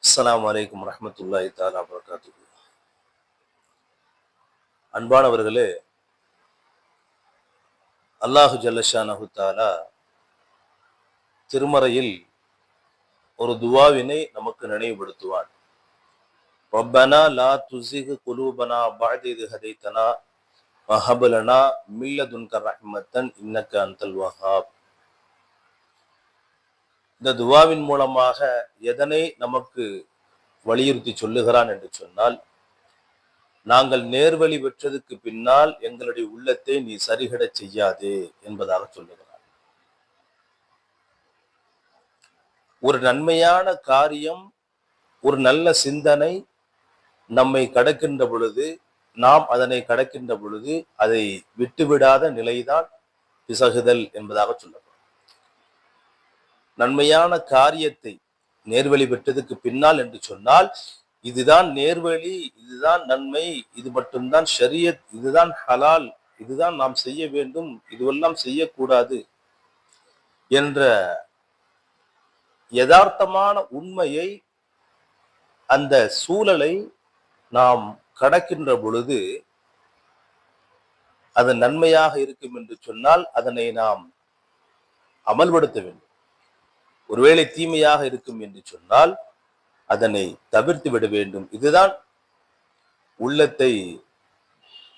அஸ்ஸலாமு அலைக்கும் வரஹ்மத்துல்லாஹி தஆலா வபரகாத்துஹு. அன்பானவர்களே, அல்லாஹு ஜல்லஷானஹு தஆலா திருமறையில் ஒரு துவாவினை நமக்கு நினைவுபடுத்துவான். ரப்பனா லா துஸிக் குலூபனா பஅத இத் ஹதைதனா வஹப் லனா மின் லதுன்க ரஹ்மத்தன் இன்னக அன்தல் வஹ்ஹாப். இந்த துவாவின் மூலமாக எதனை நமக்கு வலியுறுத்தி சொல்லுகிறான் என்று சொன்னால், நாங்கள் நேர்வழி பெற்றதுக்கு பின்னால் எங்களுடைய உள்ளத்தை நீ சரிகடச் செய்யாதே என்பதாக சொல்லுகிறார். ஒரு நன்மையான காரியம், ஒரு நல்ல சிந்தனை நம்மை கடக்கின்ற பொழுது, நாம் அதனை கடக்கின்ற பொழுது அதை விட்டுவிடாத நிலைதான் பிசகுதல் என்பதாக சொல்லப்படும். நன்மையான காரியத்தை நேர்வழி பெற்றதுக்கு பின்னால் என்று சொன்னால், இதுதான் நேர்வழி, இதுதான் நன்மை, இது மட்டும்தான் ஷரியத், இதுதான் ஹலால், இதுதான் நாம் செய்ய வேண்டும், இதுவெல்லாம் செய்யக்கூடாது என்ற யதார்த்தமான உண்மையை, அந்த சூழலை நாம் கடக்கின்ற பொழுது அது நன்மையாக இருக்கும் என்று சொன்னால் அதனை நாம் அமல்படுத்த வேண்டும். ஒருவேளை தீமையாக இருக்கும் என்று சொன்னால் அதனை தவிர்த்து விட வேண்டும். இதுதான் உள்ளத்தை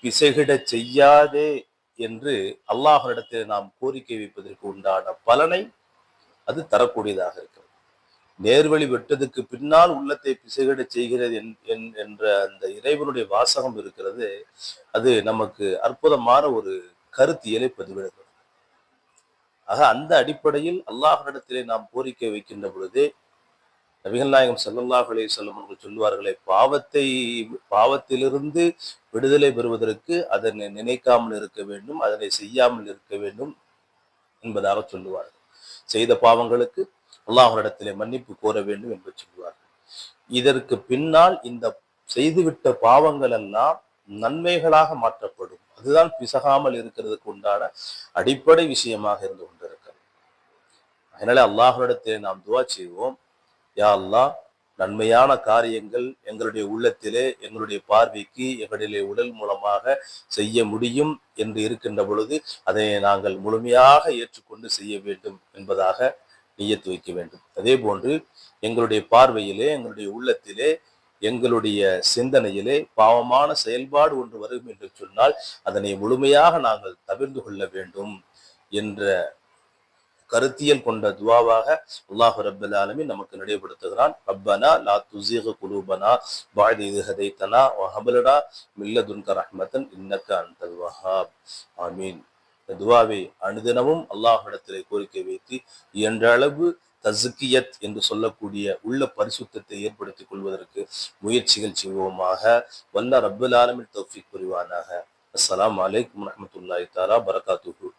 பிசைகிடச் செய்யாதே என்று அல்லாஹ்விடத்தில் நாம் கோரிக்கை வைப்பதற்கு உண்டான பலனை அது தரக்கூடியதாக இருக்கிறது. நேர்வழி வெட்டதுக்கு பின்னால் உள்ளத்தை பிசைகிடச் செய்கிறது என்ற அந்த இறைவனுடைய வாசகம் இருக்கிறது. அது நமக்கு அற்புதமான ஒரு கருத்தியலை பதிவிடுகிறது. ஆக அந்த அடிப்படையில் அல்லாஹ்விடத்திலே நாம் கோரிக்கை வைக்கின்ற பொழுதே நபிகள் நாயகம் ஸல்லல்லாஹு அலைஹி வஸல்லம் அவர்கள் சொல்வார்களே, பாவத்திலிருந்து விடுதலை பெறுவதற்கு அதனை நினைக்காமல் இருக்க வேண்டும், அதனை செய்யாமல் இருக்க வேண்டும் என்பதாக சொல்லுவார்கள். செய்த பாவங்களுக்கு அல்லாஹ்விடத்திலே மன்னிப்பு கோர வேண்டும் என்று சொல்வார்கள். இதற்கு பின்னால் இந்த செய்துவிட்ட பாவங்கள் எல்லாம் நன்மைகளாக மாற்றப்படும். அதுதான் பிசகாமல் இருக்கிறதுக்கு உண்டான அடிப்படை விஷயமாக இருந்து கொண்டிருக்கிறது. அதனால அல்லாஹ்விடத்திலே நாம் துஆ செய்வோம், யா அல்லாஹ், நன்மையான காரியங்கள் எங்களுடைய உள்ளத்திலே, எங்களுடைய பார்வைக்கு, எங்களுடைய உடல் மூலமாக செய்ய முடியும் என்று இருக்கின்ற பொழுது அதை நாங்கள் முழுமையாக ஏற்றுக்கொண்டு செய்ய வேண்டும் என்பதாக நியத்து வைக்க வேண்டும். அதே போன்று எங்களுடைய பார்வையிலே, எங்களுடைய உள்ளத்திலே, எங்களுடைய சிந்தனையிலே பாவமான செயல்பாடு ஒன்று வரும் என்று சொன்னால் அதனை முழுமையாக நாங்கள் தவிர்த்து கொள்ள வேண்டும் என்ற கருத்தியல் கொண்ட துவாவாக அல்லாஹ் ரப்பல் ஆலமீன் நமக்கு நினைவுபடுத்துகிறான். ரப்பனா லா துஸிக் குலூபனா பஅத இத் ஹதைதனா வஹப் லனா மின் லதுன்க ரஹ்மத்தன் இன்னக அன்தல் வஹ்ஹாப். ஆமீன். இந்த துவாவை அனுதினமும் அல்லாஹ்விடத்திலே கோரிக்கை வைத்து இயன்ற அளவு தஸ்கியத் என்று சொல்லக்கூடிய உள்ள பரிசுத்தத்தை ஏற்படுத்திக் கொள்வதற்கு முயற்சிகள் செய்வோமாக. வல்ல ரப்பல் ஆலமீன் தௌஃபீக் புரிவானாக. அஸ்ஸலாமு அலைக்கும் வரஹ்மத்துல்லாஹி தஆலா வபரகாத்துஹு.